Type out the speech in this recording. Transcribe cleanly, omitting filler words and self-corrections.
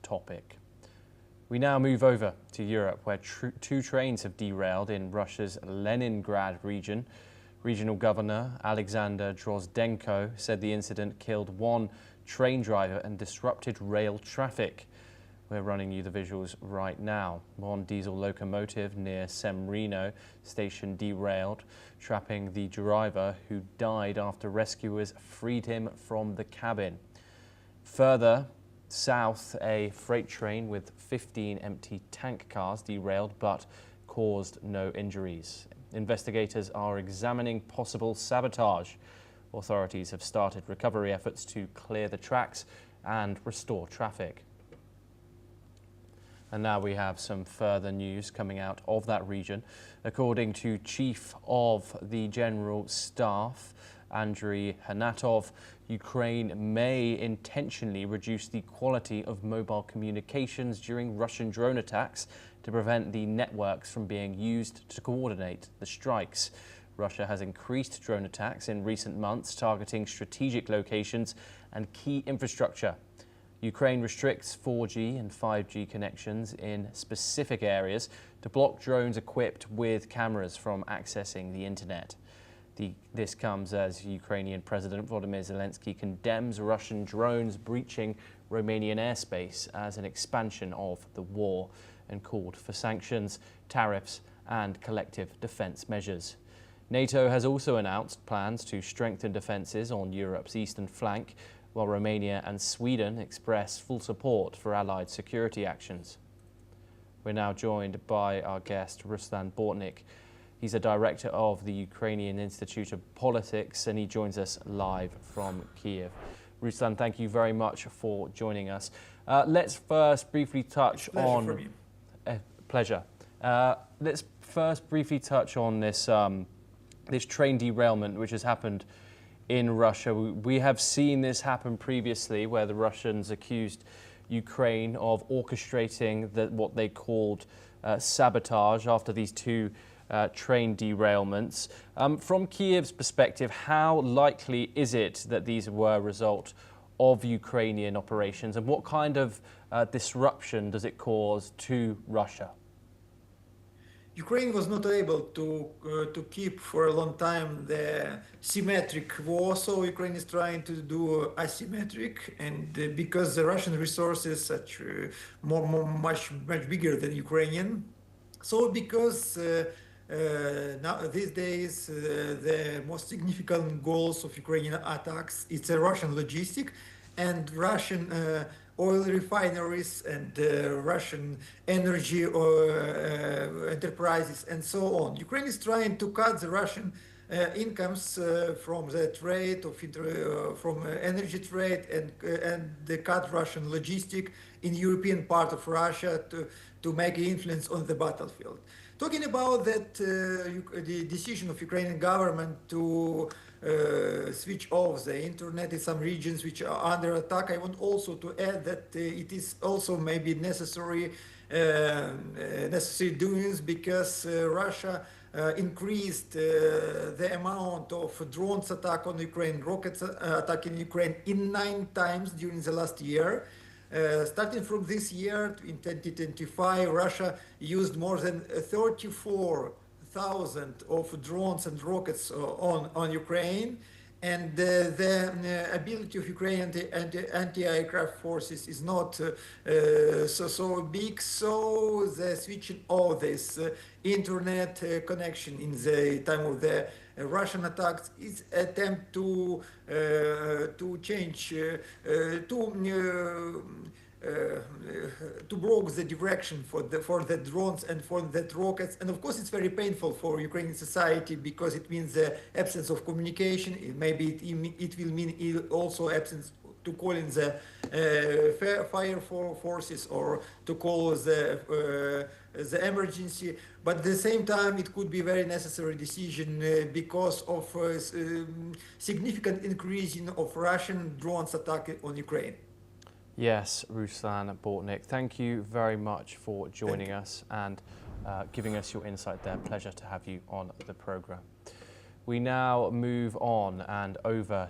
topic. We now move over to Europe, where two trains have derailed in Russia's Leningrad region. Regional Governor Alexander Drozdenko said the incident killed one train driver and disrupted rail traffic. We're running you the visuals right now. One diesel locomotive near Semrino station derailed, trapping the driver, who died after rescuers freed him from the cabin. Further south, a freight train with 15 empty tank cars derailed but caused no injuries. Investigators are examining possible sabotage. Authorities have started recovery efforts to clear the tracks and restore traffic. And now we have some further news coming out of that region. According to Chief of the General Staff, Andriy Hanatov, Ukraine may intentionally reduce the quality of mobile communications during Russian drone attacks to prevent the networks from being used to coordinate the strikes. Russia has increased drone attacks in recent months, targeting strategic locations and key infrastructure. Ukraine restricts 4G and 5G connections in specific areas to block drones equipped with cameras from accessing the internet. This comes as Ukrainian President Volodymyr Zelenskyy condemns Russian drones breaching Romanian airspace as an expansion of the war and called for sanctions, tariffs and collective defence measures. NATO has also announced plans to strengthen defences on Europe's eastern flank, while Romania and Sweden express full support for allied security actions. We're now joined by our guest, Ruslan Bortnik. He's a director of the Ukrainian Institute of Politics, and he joins us live from Kiev. Ruslan, thank you very much for joining us. Let's first briefly touch on... Pleasure. Let's first briefly touch on this, this train derailment which has happened in Russia. We have seen this happen previously, where the Russians accused Ukraine of orchestrating what they called sabotage after these two train derailments. From Kiev's perspective, how likely is it that these were a result of Ukrainian operations, and what kind of disruption does it cause to Russia? Ukraine was not able to keep for a long time the symmetric war, so Ukraine is trying to do asymmetric, and because the Russian resources are much bigger than Ukrainian, so because now these days the most significant goals of Ukrainian attacks, it's a Russian logistic and Russian oil refineries and Russian energy enterprises and so on. Ukraine is trying to cut the Russian incomes from the trade from energy trade and the cut Russian logistic in European part of Russia to make influence on the battlefield. Talking about that, the decision of Ukrainian government to switch off the internet in some regions which are under attack, I want also to add that it is also maybe necessary doings, because Russia increased the amount of drones attack on Ukraine, rockets attack in Ukraine in 9 times during the last year. Starting from this year, in 2025, Russia used more than 34,000 of drones and rockets on Ukraine, and the ability of Ukrainian anti-aircraft forces is not so big, so the switching of this internet connection in the time of the Russian attacks is attempt to change to block the direction for the drones and for the rockets. And of course it's very painful for Ukrainian society, because it means the absence of communication. It will mean also absence to call in the fire forces or to call the emergency. But at the same time, it could be a very necessary decision because of significant increase of Russian drones attack on Ukraine. Yes, Ruslan Bortnik, thank you very much for joining us and giving us your insight there. Pleasure to have you on the programme. We now move on and over